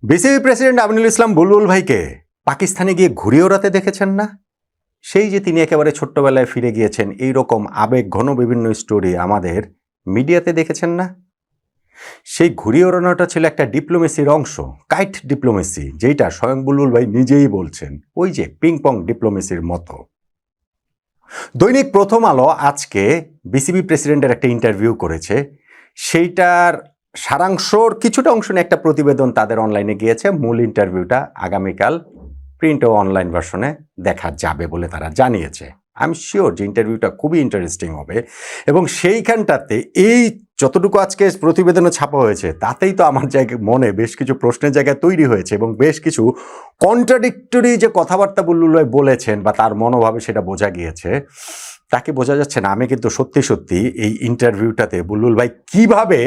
BCB president Aminul Islam বুলবুল ভাইকে পাকিস্তানে গিয়ে ঘুরে ওড়াতে দেখেছেন না? সেই যে তিনি একেবারে ছোট্টবেলায় ফিরে গিয়েছেন, এই রকম আবেগ ঘন বিভিন্ন স্টোরি আমাদের মিডিয়াতে দেখেছেন না? সেই ঘুরিয়ে ওড়ানোটা ছিল একটা ডিপ্লোমেসির অংশ, কাইট ডিপ্লোমেসি, যেটা স্বয়ং বুলবুল ভাই নিজেই বলছেন, ওই যে পিং পং ডিপ্লোমেসির মতো। দৈনিক প্রথম আলো আজকে বিসিবি প্রেসিডেন্টের একটা ইন্টারভিউ করেছে, সেইটার সারাংশর কিছুটা অংশ নিয়ে একটা প্রতিবেদন তাদের অনলাইনে গিয়েছে। মূল ইন্টারভিউটা আগামীকাল প্রিন্ট ও অনলাইন ভার্সনে দেখা যাবে বলে তারা জানিয়েছে। আমি শিওর যে ইন্টারভিউটা খুবই ইন্টারেস্টিং হবে, এবং সেইখানটাতে এই যতটুকু আজকে প্রতিবেদনে ছাপা হয়েছে তাতেই তো আমার মনে বেশ কিছু প্রশ্নের জায়গা তৈরি হয়েছে, এবং বেশ কিছু কন্ট্রাডিক্টরি যে কথাবার্তা বুলবুল ভাই বলেছেন বা তার মনোভাবে সেটা বোঝা গিয়েছে। তাকে বোঝা যাচ্ছে না। আমি কিন্তু সত্যি সত্যি এই ইন্টারভিউটাতে বুলবুল ভাই কিভাবে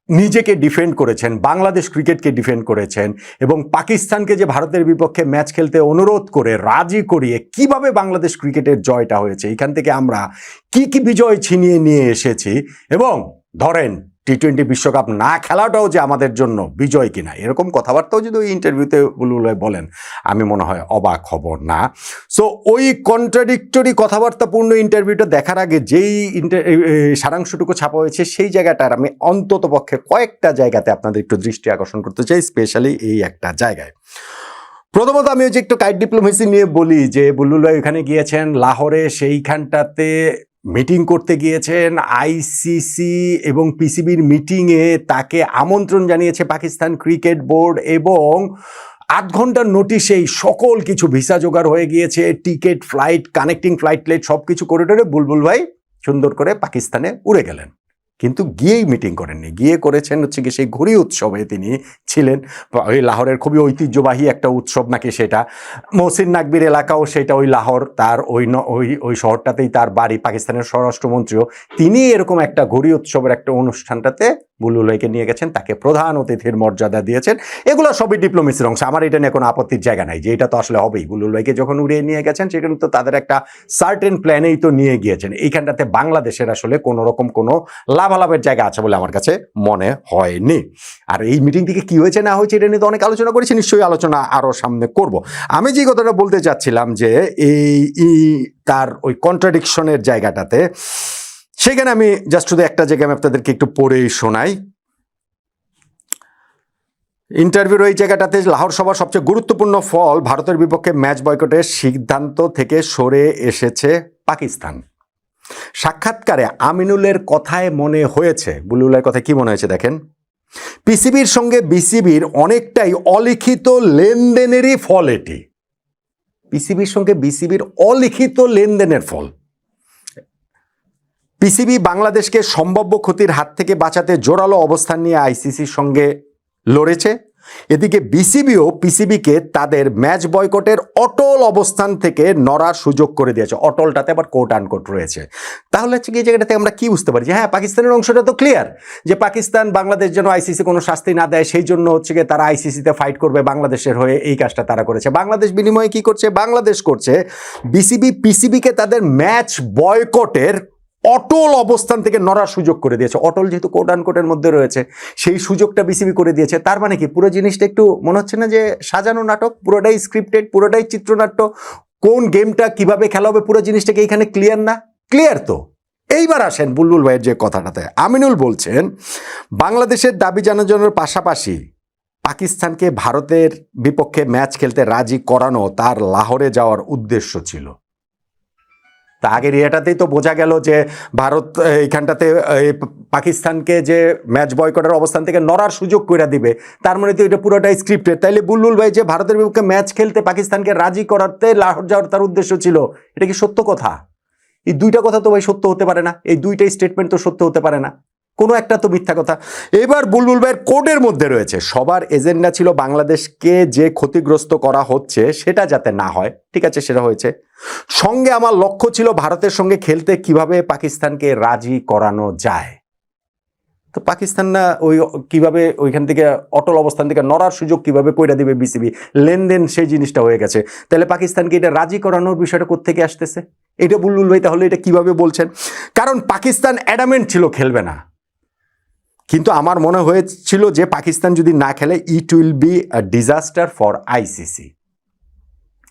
নিজেকে ডিফেন্ড করেছেন, বাংলাদেশ ক্রিকেটকে ডিফেন্ড করেছেন, এবং পাকিস্তানকে যে ভারতের বিপক্ষে ম্যাচ খেলতে অনুরোধ করে রাজি করিয়ে কিভাবে বাংলাদেশ ক্রিকেটের জয়টা হয়েছে, এখান থেকে আমরা কি কি বিজয় ছিনিয়ে নিয়ে এসেছি, এবং ধরেন টি-20 বিশ্বকাপ না খেলাটাও যে আমাদের জন্য বিজয় কিনা, এরকম কথাবার্তাও যদি ওই ইন্টারভিউতে বুলবুল ভাই বলেন, আমি মনে হয় অবাক হব না। সো ওই কন্ট্রাডিক্টরি কথাবার্তাপূর্ণ ইন্টারভিউটা দেখার আগে যেই সারাংশটুকু ছাপা হয়েছে, সেই জায়গাটার আমি অন্তত পক্ষে কয়েকটা জায়গাতে আপনাদের একটু দৃষ্টি আকর্ষণ করতে চাই, স্পেশালি এই একটা জায়গায়। প্রথমত আমি যে একটু কাইট ডিপ্লোমেসি নিয়ে বলি, যে বুলবুল ভাই ওখানে গিয়েছেন লাহোরে, সেইখানটাতে মিটিং করতে গিয়েছেন। আইসিসি এবং পিসিবির মিটিংয়ে তাকে আমন্ত্রণ জানিয়েছে পাকিস্তান ক্রিকেট বোর্ড, এবং 8 ঘন্টার নোটিশেই সকল কিছু ভিসা জোগাড় হয়ে গিয়েছে, টিকিট, ফ্লাইট, কানেক্টিং ফ্লাইট সব কিছু করে বুলবুল ভাই সুন্দর করে পাকিস্তানে উড়ে গেলেন। কিন্তু গিয়েই মিটিং করেননি, গিয়ে করেছেন হচ্ছে কি সেই ঘুড়ি উৎসবে তিনি ছিলেন। ওই লাহোরের খুবই ঐতিহ্যবাহী একটা উৎসব নাকি সেটা, মহসিন নাকবির এলাকাও সেটা, ওই লাহোর তার ওই শহরটাতেই তার বাড়ি। পাকিস্তানের স্বরাষ্ট্রমন্ত্রীও তিনি এরকম একটা ঘুড়ি উৎসবের একটা অনুষ্ঠানটাতে বুলবুল ভাইকে নিয়ে গেছেন, তাকে প্রধান অতিথির মর্যাদা দিয়েছেন। এগুলো সবই ডিপ্লোমেসির অংশ, আমার এটা নিয়ে কোনো আপত্তির জায়গা নাই, যে এটা তো আসলে হবেই। বুলবুল ভাইকে যখন উড়িয়ে নিয়ে গেছেন সেখানে তো তাদের একটা সার্টেন প্ল্যানেই তো নিয়ে গিয়েছেন। এইখানটাতে বাংলাদেশের আসলে কোনো রকম কোনো লাভালাভের জায়গা আছে বলে আমার কাছে মনে হয়নি। আর এই মিটিং থেকে কি হয়েছে না হয়েছে এটা নিয়ে তো অনেক আলোচনা করেছি, নিশ্চয়ই আলোচনা আরও সামনে করব। আমি যে কথাটা বলতে চাচ্ছিলাম যে এই তার ওই কন্ট্রাডিকশনের জায়গাটাতে, সেখানে আমি জাস্ট শুধু একটা জায়গায় আমি আপনাদেরকে একটু পড়েই শোনাই। ইন্টারভিউর ওই জায়গাটাতে, লাহোর সভার সবচেয়ে গুরুত্বপূর্ণ ফল ভারতের বিপক্ষে ম্যাচ বয়কটের সিদ্ধান্ত থেকে সরে এসেছে পাকিস্তান। সাক্ষাৎকারে আমিনুলের কথায় মনে হয়েছে, বুলবুলের কথায় কি মনে হয়েছে দেখেন, পিসিবির সঙ্গে বিসিবির অনেকটাই অলিখিত লেনদেনেরই ফল এটি। পিসিবির সঙ্গে বিসিবির অলিখিত লেনদেনের ফল। পিসিবি বাংলাদেশকে সম্ভাব্য ক্ষতির হাত থেকে বাঁচাতে জোরালো অবস্থান নিয়ে আইসিসির সঙ্গে লড়েছে। এদিকে বিসিবিও পিসিবিকে তাদের ম্যাচ বয়কটের অটল অবস্থান থেকে নড়ার সুযোগ করে দিয়েছে। অটলটাতে আবার কোট আনকোট রয়েছে। তাহলে হচ্ছে কি, এই জায়গাটাতে আমরা কি বুঝতে পারি যে হ্যাঁ, পাকিস্তানের অংশটা তো ক্লিয়ার, যে পাকিস্তান বাংলাদেশ যেন আইসিসি কোনো শাস্তি না দেয়, সেই জন্য হচ্ছে গিয়ে তারা আইসিসিতে ফাইট করবে বাংলাদেশের হয়ে, এই কাজটা তারা করেছে। বাংলাদেশ বিনিময়ে কি করছে, বাংলাদেশ করছে বিসিবি পিসিবিকে তাদের ম্যাচ বয়কটের অটল অবস্থান থেকে নড়ার সুযোগ করে দিয়েছে। অটল যেহেতু কোট আনকোটের মধ্যে রয়েছে, সেই সুযোগটা বিসিবি করে দিয়েছে। তার মানে কি, পুরো জিনিসটা একটু মনে হচ্ছে না যে সাজানো নাটক, পুরোটাই স্ক্রিপ্টেড, পুরোটাই চিত্রনাট্য, কোন গেমটা কিভাবে খেলা হবে পুরো জিনিসটাকে এখানে ক্লিয়ার না? ক্লিয়ার তো। এইবার আসেন বুলবুল ভাইয়ের যে কথাটাতে, আমিনুল বলছেন বাংলাদেশের দাবি জানানোর পাশাপাশি পাকিস্তানকে ভারতের বিপক্ষে ম্যাচ খেলতে রাজি করানো তার লাহোরে যাওয়ার উদ্দেশ্য ছিল। তা আগের ইয়েটাতেই তো বোঝা গেল যে ভারত এইখানটাতে পাকিস্তানকে যে ম্যাচ বয়কটের অবস্থান থেকে নড়ার সুযোগ করে দিবে, তার মানে তো এটা পুরোটাই স্ক্রিপ্টেড। তাইলে বুলবুল ভাই যে ভারতের বিপক্ষে ম্যাচ খেলতে পাকিস্তানকে রাজি করাতে লাহোর যাওয়ার তার উদ্দেশ্য ছিল, এটা কি সত্য কথা? এই দুইটা কথা তো ভাই সত্য হতে পারে না, এই দুইটাই স্টেটমেন্ট তো সত্য হতে পারে না, কোনো একটা তো মিথ্যা কথা। এবার বুলবুল ভাইয়ের কোডের মধ্যে রয়েছে সবার এজেন্ডা ছিল বাংলাদেশকে যে ক্ষতিগ্রস্ত করা হচ্ছে সেটা যাতে না হয়। ঠিক আছে, সেটা হয়েছে। সঙ্গে আমার লক্ষ্য ছিল ভারতের সঙ্গে খেলতে কিভাবে পাকিস্তানকে রাজি করানো যায়। তো পাকিস্তান না ওই কিভাবে ওইখান থেকে অটল অবস্থান থেকে নড়ার সুযোগ কিভাবে কইরা দিবে বিসিবি, লেনদেন সেই জিনিসটা হয়ে গেছে। তাহলে পাকিস্তানকে এটা রাজি করানোর বিষয়টা কোত্থেকে আসতেছে? এটা বুলবুল ভাই তাহলে এটা কিভাবে বলছেন? কারণ পাকিস্তান অ্যাডামেন্ট ছিল খেলবে না। কিন্তু আমার মনে হয়েছিল যে পাকিস্তান যদি না খেলে it will be a disaster for ICC.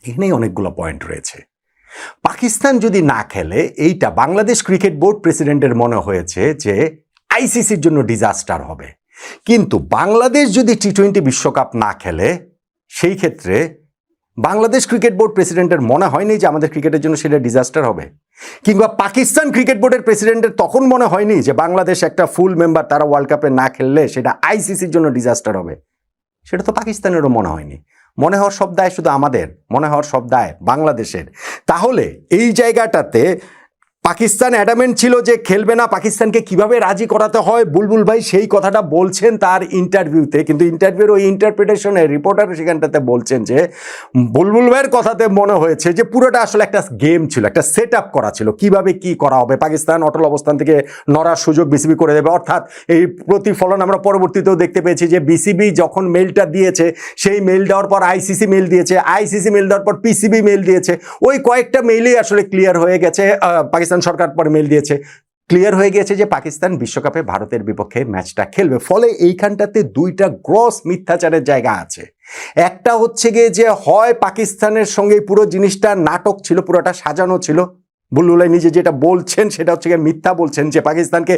এখানেই অনেকগুলো পয়েন্ট রয়েছে। পাকিস্তান যদি না খেলে এইটা বাংলাদেশ ক্রিকেট বোর্ড প্রেসিডেন্টের মনে হয়েছে যে আইসিসির জন্য ডিজাস্টার হবে, কিন্তু বাংলাদেশ যদি টি-20 বিশ্বকাপ না খেলে সেই ক্ষেত্রে বাংলাদেশ ক্রিকেট বোর্ড প্রেসিডেন্টের মনে হয়নি যে আমাদের ক্রিকেটের জন্য সেটা ডিজাস্টার হবে, কিংবা পাকিস্তান ক্রিকেট বোর্ডের প্রেসিডেন্টের তখন মনে হয়নি যে বাংলাদেশ একটা ফুল মেম্বার, তারা ওয়ার্ল্ড কাপে না খেললে সেটা আইসিসির জন্য ডিজাস্টার হবে। সেটা তো পাকিস্তানেরও মনে হয়নি। মনে হওয়ার সব দায় শুধু আমাদের, মনে হওয়ার সব দায় বাংলাদেশের। তাহলে এই জায়গাটাতে পাকিস্তান অ্যাডামেন্ট ছিল যে খেলবে না, পাকিস্তানকে কিভাবে রাজি করাতে হয় বুলবুল ভাই সেই কথাটা বলছেন তার ইন্টারভিউতে, কিন্তু ইন্টারভিউর ওই ইন্টারপ্রিটেশনে রিপোর্টার সেখানটাতে বলছেন যে বুলবুল ভাইয়ের কথাতে মনে হয়েছে যে পুরোটা আসলে একটা গেম ছিল, একটা সেট আপ করা ছিল, কিভাবে কি করা হবে, পাকিস্তান অটল অবস্থান থেকে নড়ার সুযোগ বিসিবি করে দেবে। অর্থাৎ এই প্রতিফলন আমরা পরবর্তীতেও দেখতে পেয়েছি যে বিসিবি যখন মেইলটা দিয়েছে, সেই মেইল দেওয়ার পর আইসিসি মেইল দিয়েছে, আইসিসি মেইল দেওয়ার পর পিসিবি মেইল দিয়েছে, ওই কয়েকটা মেইলেই আসলে ক্লিয়ার হয়ে গেছে, পাকিস্তান সরকার পরে মেইল দিয়েছে, ক্লিয়ার হয়ে গেছে যে পাকিস্তান বিশ্বকাপে ভারতের বিপক্ষে ম্যাচটা খেলবে। ফলে এইখানটাতে দুইটা গ্রস মিথ্যাচারের জায়গা আছে। একটা হচ্ছে গিয়ে যে হয় পাকিস্তানের সঙ্গে পুরো জিনিসটা নাটক ছিল, পুরোটা সাজানো ছিল, বুলবুল ভাই নিজে যেটা বলছেন সেটা হচ্ছে গিয়ে মিথ্যা বলছেন যে পাকিস্তানকে